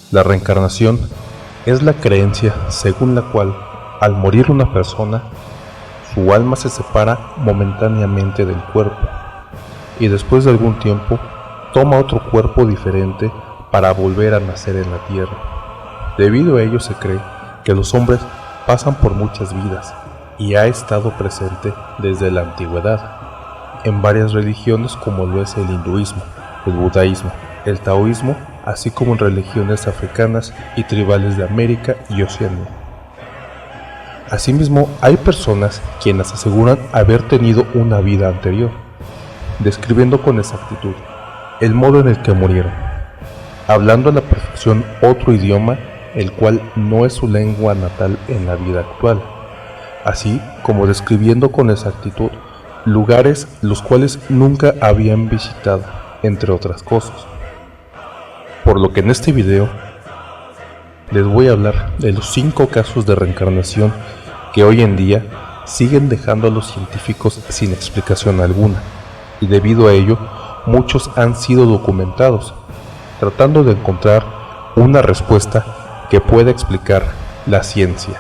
La reencarnación es la creencia según la cual, al morir una persona, su alma se separa momentáneamente del cuerpo y después de algún tiempo toma otro cuerpo diferente para volver a nacer en la tierra. Debido a ello se cree que los hombres pasan por muchas vidas y ha estado presente desde la antigüedad en varias religiones como lo es el hinduismo, el budaísmo, el taoísmo, así como en religiones africanas y tribales de América y Oceanía. Asimismo, hay personas quienes aseguran haber tenido una vida anterior, describiendo con exactitud el modo en el que murieron, hablando a la perfección otro idioma, el cual no es su lengua natal en la vida actual, así como describiendo con exactitud lugares los cuales nunca habían visitado, entre otras cosas. Por lo que en este video les voy a hablar de los 5 casos de reencarnación que hoy en día siguen dejando a los científicos sin explicación alguna, y debido a ello muchos han sido documentados, tratando de encontrar una respuesta que pueda explicar la ciencia.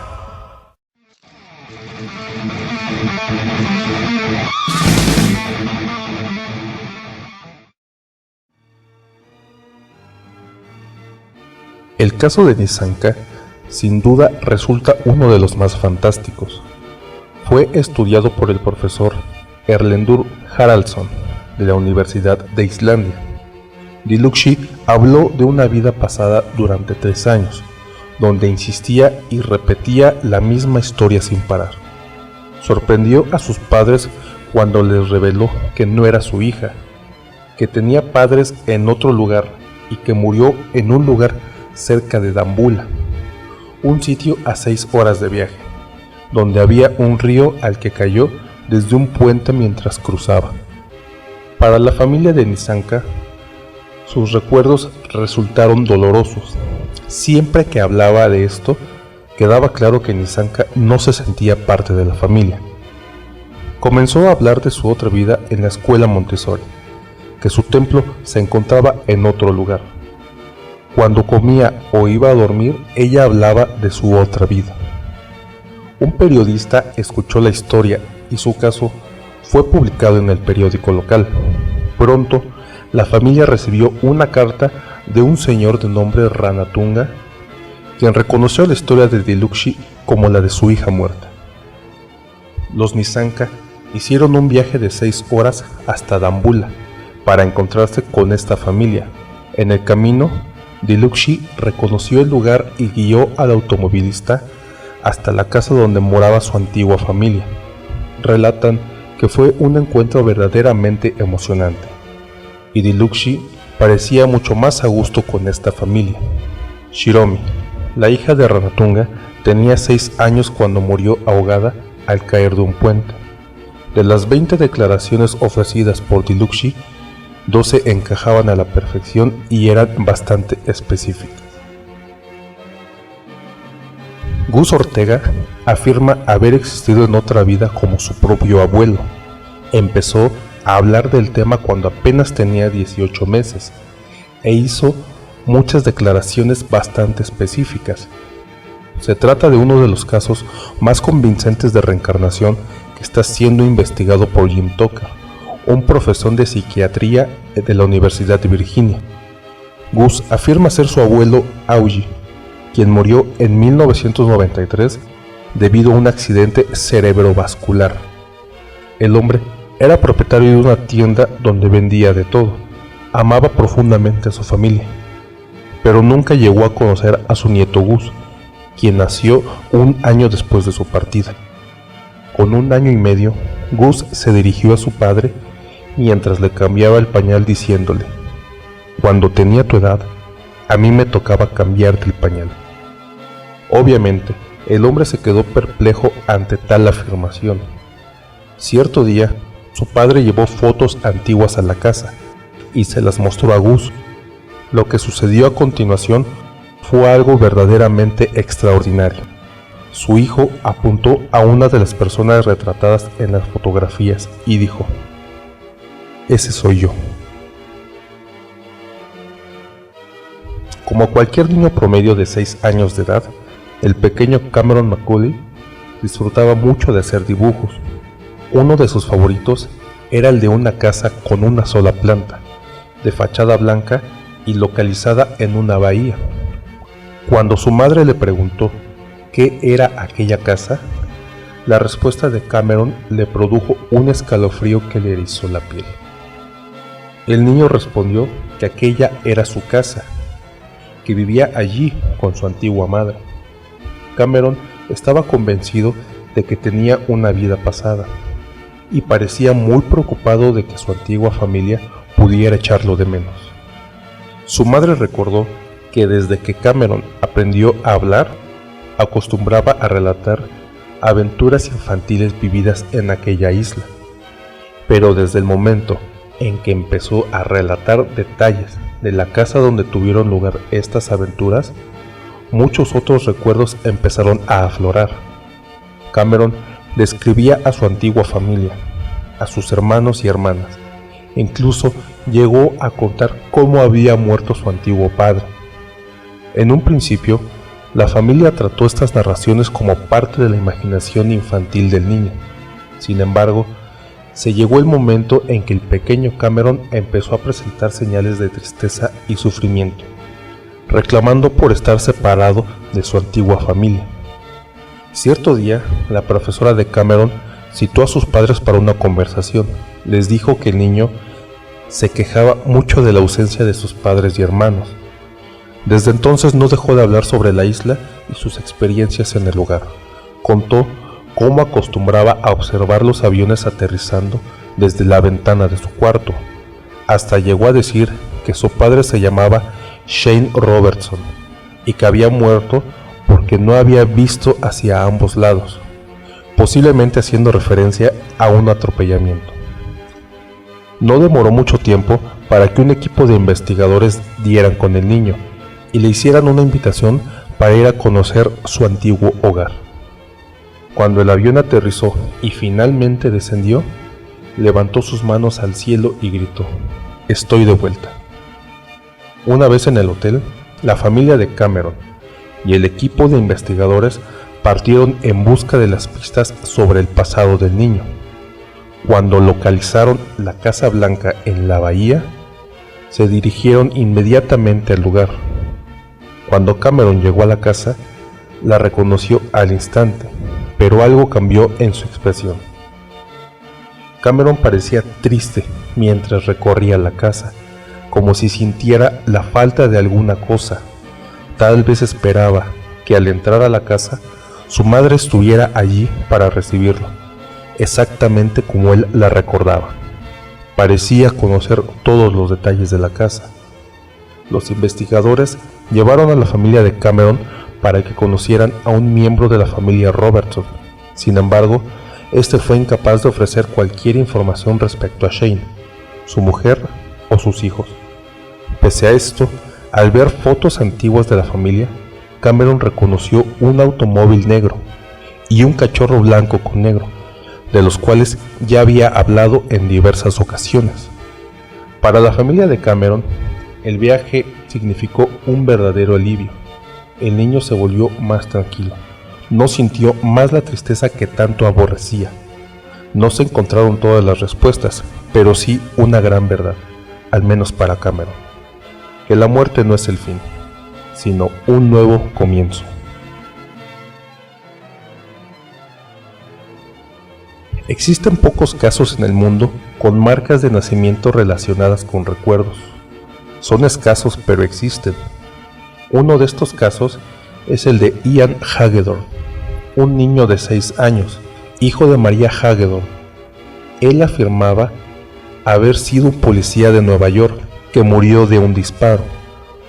El caso de Nissanka sin duda resulta uno de los más fantásticos. Fue estudiado por el profesor Erlendur Haraldsson de la Universidad de Islandia. Diluxi habló de una vida pasada durante 3 años, donde insistía y repetía la misma historia sin parar. Sorprendió a sus padres cuando les reveló que no era su hija, que tenía padres en otro lugar y que murió en un lugar cerca de Dambula, un sitio a 6 horas de viaje, donde había un río al que cayó desde un puente mientras cruzaba. Para la familia de Nissanka, sus recuerdos resultaron dolorosos. Siempre que hablaba de esto, quedaba claro que Nissanka no se sentía parte de la familia. Comenzó a hablar de su otra vida en la escuela Montessori, que su templo se encontraba en otro lugar. Cuando comía o iba a dormir, ella hablaba de su otra vida. Un periodista escuchó la historia y su caso fue publicado en el periódico local. Pronto, la familia recibió una carta de un señor de nombre Ranatunga, quien reconoció la historia de Diluxi como la de su hija muerta. Los Nissanka hicieron un viaje de 6 horas hasta Dambula para encontrarse con esta familia. En el camino, Diluxi reconoció el lugar y guió al automovilista hasta la casa donde moraba su antigua familia. Relatan que fue un encuentro verdaderamente emocionante, y Diluxi parecía mucho más a gusto con esta familia. Shiromi, la hija de Ranatunga, tenía 6 años cuando murió ahogada al caer de un puente. De las 20 declaraciones ofrecidas por Diluxi, 12 encajaban a la perfección y eran bastante específicas. Gus Ortega afirma haber existido en otra vida como su propio abuelo. Empezó a hablar del tema cuando apenas tenía 18 meses e hizo muchas declaraciones bastante específicas. Se trata de uno de los casos más convincentes de reencarnación que está siendo investigado por Jim Tucker, un profesor de psiquiatría de la Universidad de Virginia. Gus afirma ser su abuelo Augie, quien murió en 1993 debido a un accidente cerebrovascular. El hombre era propietario de una tienda donde vendía de todo. Amaba profundamente a su familia, pero nunca llegó a conocer a su nieto Gus, quien nació un año después de su partida. Con 1 año y medio, Gus se dirigió a su padre mientras le cambiaba el pañal diciéndole: «Cuando tenía tu edad, a mí me tocaba cambiarte el pañal». Obviamente, el hombre se quedó perplejo ante tal afirmación. Cierto día, su padre llevó fotos antiguas a la casa y se las mostró a Gus. Lo que sucedió a continuación fue algo verdaderamente extraordinario. Su hijo apuntó a una de las personas retratadas en las fotografías y dijo: «Ese soy yo». Como cualquier niño promedio de 6 años de edad, el pequeño Cameron McCauley disfrutaba mucho de hacer dibujos. Uno de sus favoritos era el de una casa con una sola planta, de fachada blanca y localizada en una bahía. Cuando su madre le preguntó qué era aquella casa, la respuesta de Cameron le produjo un escalofrío que le erizó la piel. El niño respondió que aquella era su casa, que vivía allí con su antigua madre. Cameron estaba convencido de que tenía una vida pasada y parecía muy preocupado de que su antigua familia pudiera echarlo de menos. Su madre recordó que desde que Cameron aprendió a hablar, acostumbraba a relatar aventuras infantiles vividas en aquella isla, pero desde el momento en que empezó a relatar detalles de la casa donde tuvieron lugar estas aventuras, muchos otros recuerdos empezaron a aflorar. Cameron describía a su antigua familia, a sus hermanos y hermanas. Incluso llegó a contar cómo había muerto su antiguo padre. En un principio, la familia trató estas narraciones como parte de la imaginación infantil del niño. Sin embargo, se llegó el momento en que el pequeño Cameron empezó a presentar señales de tristeza y sufrimiento, reclamando por estar separado de su antigua familia. Cierto día, la profesora de Cameron citó a sus padres para una conversación. Les dijo que el niño se quejaba mucho de la ausencia de sus padres y hermanos. Desde entonces no dejó de hablar sobre la isla y sus experiencias en el lugar. Contó cómo acostumbraba a observar los aviones aterrizando desde la ventana de su cuarto. Hasta llegó a decir que su padre se llamaba Shane Robertson y que había muerto porque no había visto hacia ambos lados, posiblemente haciendo referencia a un atropellamiento. No demoró mucho tiempo para que un equipo de investigadores dieran con el niño y le hicieran una invitación para ir a conocer su antiguo hogar. Cuando el avión aterrizó y finalmente descendió, levantó sus manos al cielo y gritó: «Estoy de vuelta». Una vez en el hotel, la familia de Cameron y el equipo de investigadores partieron en busca de las pistas sobre el pasado del niño. Cuando localizaron la Casa Blanca en la bahía, se dirigieron inmediatamente al lugar. Cuando Cameron llegó a la casa, la reconoció al instante, pero algo cambió en su expresión. Cameron parecía triste mientras recorría la casa, como si sintiera la falta de alguna cosa. Tal vez esperaba que al entrar a la casa, su madre estuviera allí para recibirlo, exactamente como él la recordaba. Parecía conocer todos los detalles de la casa. Los investigadores llevaron a la familia de Cameron para que conocieran a un miembro de la familia Robertson. Sin embargo, este fue incapaz de ofrecer cualquier información respecto a Shane, su mujer o sus hijos. Pese a esto, al ver fotos antiguas de la familia, Cameron reconoció un automóvil negro y un cachorro blanco con negro, de los cuales ya había hablado en diversas ocasiones. Para la familia de Cameron, el viaje significó un verdadero alivio. El niño se volvió más tranquilo. No sintió más la tristeza que tanto aborrecía. No se encontraron todas las respuestas, pero sí una gran verdad, al menos para Cameron: que la muerte no es el fin, sino un nuevo comienzo. Existen pocos casos en el mundo con marcas de nacimiento relacionadas con recuerdos. Son escasos, pero existen. Uno de estos casos es el de Ian Hagedorn, un niño de 6 años, hijo de María Hagedorn. Él afirmaba haber sido un policía de Nueva York que murió de un disparo.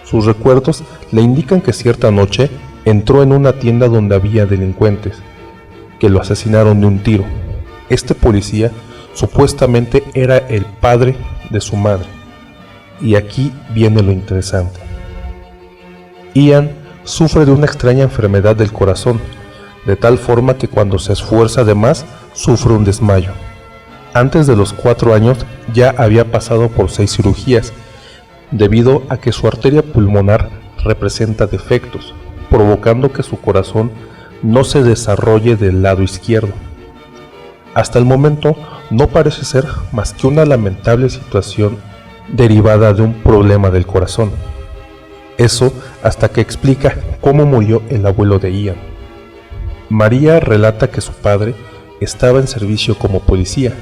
Sus recuerdos le indican que cierta noche entró en una tienda donde había delincuentes, que lo asesinaron de un tiro. Este policía supuestamente era el padre de su madre. Y aquí viene lo interesante. Ian sufre de una extraña enfermedad del corazón, de tal forma que cuando se esfuerza de más, sufre un desmayo. Antes de los 4 años ya había pasado por 6 cirugías, debido a que su arteria pulmonar representa defectos, provocando que su corazón no se desarrolle del lado izquierdo. Hasta el momento no parece ser más que una lamentable situación derivada de un problema del corazón. Eso hasta que explica cómo murió el abuelo de Ian. María relata que su padre estaba en servicio como policía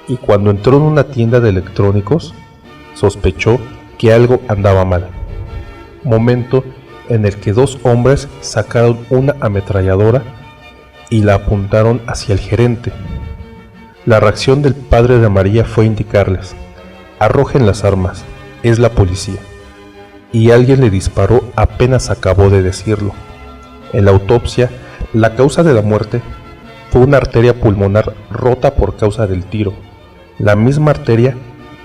y cuando entró en una tienda de electrónicos sospechó que algo andaba mal. Momento en el que dos hombres sacaron una ametralladora y la apuntaron hacia el gerente. La reacción del padre de María fue indicarles: arrojen las armas, es la policía. Y alguien le disparó apenas acabó de decirlo. En la autopsia, la causa de la muerte fue una arteria pulmonar rota por causa del tiro, la misma arteria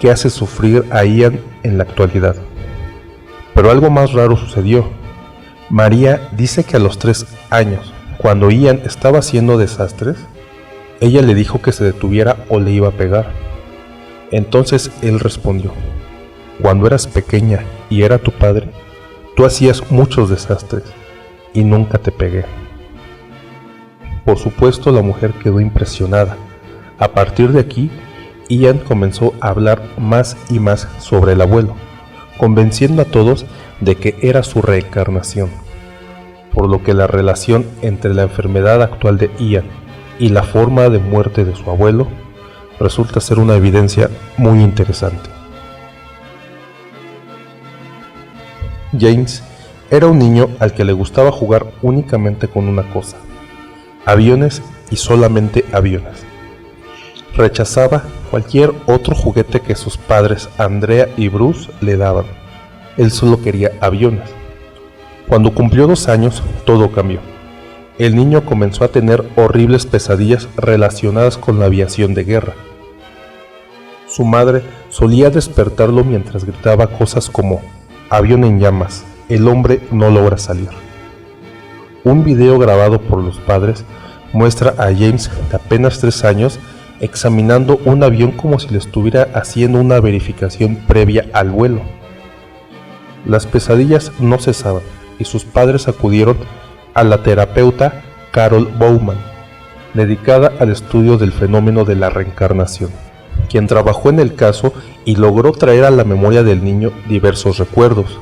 que hace sufrir a Ian en la actualidad. Pero algo más raro sucedió. María dice que a los 3 años, cuando Ian estaba haciendo desastres, ella le dijo que se detuviera o le iba a pegar. Entonces él respondió: cuando eras pequeña y era tu padre, tú hacías muchos desastres y nunca te pegué. Por supuesto, la mujer quedó impresionada. A partir de aquí, Ian comenzó a hablar más y más sobre el abuelo, convenciendo a todos de que era su reencarnación, por lo que la relación entre la enfermedad actual de Ian y la forma de muerte de su abuelo resulta ser una evidencia muy interesante. James era un niño al que le gustaba jugar únicamente con una cosa: aviones y solamente aviones. Rechazaba cualquier otro juguete que sus padres Andrea y Bruce le daban. Él solo quería aviones. Cuando cumplió 2 años, todo cambió. El niño comenzó a tener horribles pesadillas relacionadas con la aviación de guerra. Su madre solía despertarlo mientras gritaba cosas como: avión en llamas, el hombre no logra salir. Un video grabado por los padres muestra a James, de apenas 3 años, examinando un avión como si le estuviera haciendo una verificación previa al vuelo. Las pesadillas no cesaban y sus padres acudieron a la terapeuta Carol Bowman, dedicada al estudio del fenómeno de la reencarnación, quien trabajó en el caso y logró traer a la memoria del niño diversos recuerdos.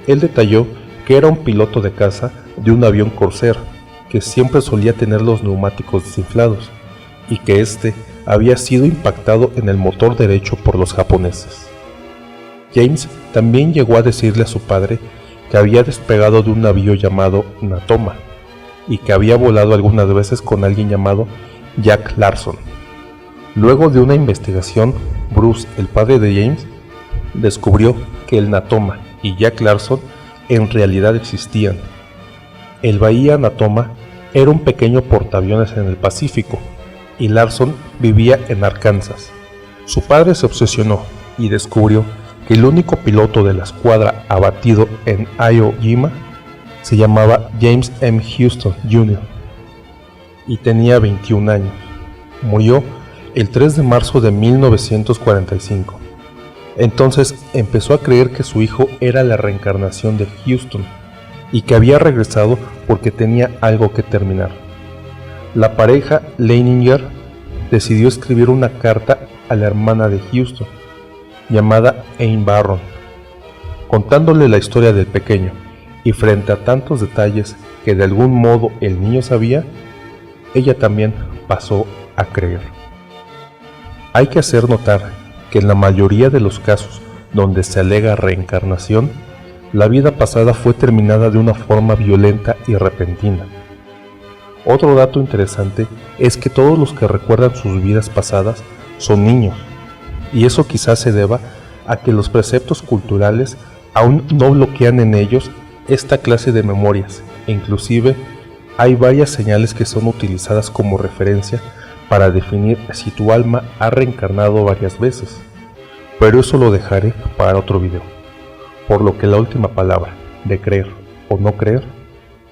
Él detalló que era un piloto de caza de un avión Corsair, que siempre solía tener los neumáticos desinflados, y que éste había sido impactado en el motor derecho por los japoneses. James también llegó a decirle a su padre que había despegado de un navío llamado Natoma, y que había volado algunas veces con alguien llamado Jack Larson. Luego de una investigación, Bruce, el padre de James, descubrió que el Natoma y Jack Larson en realidad existían. El Bahía Natoma era un pequeño portaaviones en el Pacífico y Larson vivía en Arkansas. Su padre se obsesionó y descubrió que el único piloto de la escuadra abatido en Iwo Jima se llamaba James M. Houston Jr. y tenía 21 años. Murió el 3 de marzo de 1945. Entonces empezó a creer que su hijo era la reencarnación de Houston y que había regresado porque tenía algo que terminar. La pareja Leininger decidió escribir una carta a la hermana de Houston, llamada Anne Barron, contándole la historia del pequeño, y frente a tantos detalles que de algún modo el niño sabía, ella también pasó a creer. Hay que hacer notar que en la mayoría de los casos donde se alega reencarnación, la vida pasada fue terminada de una forma violenta y repentina. Otro dato interesante es que todos los que recuerdan sus vidas pasadas son niños, y eso quizás se deba a que los preceptos culturales aún no bloquean en ellos esta clase de memorias, e inclusive hay varias señales que son utilizadas como referencia para definir si tu alma ha reencarnado varias veces, pero eso lo dejaré para otro video, por lo que la última palabra de creer o no creer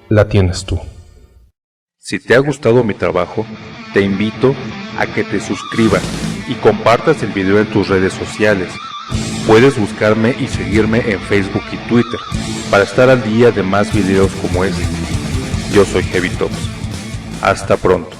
la tienes tú. Si te ha gustado mi trabajo, te invito a que te suscribas y compartas el video en tus redes sociales. Puedes buscarme y seguirme en Facebook y Twitter para estar al día de más videos como este. Yo soy Heavy Tops. Hasta pronto.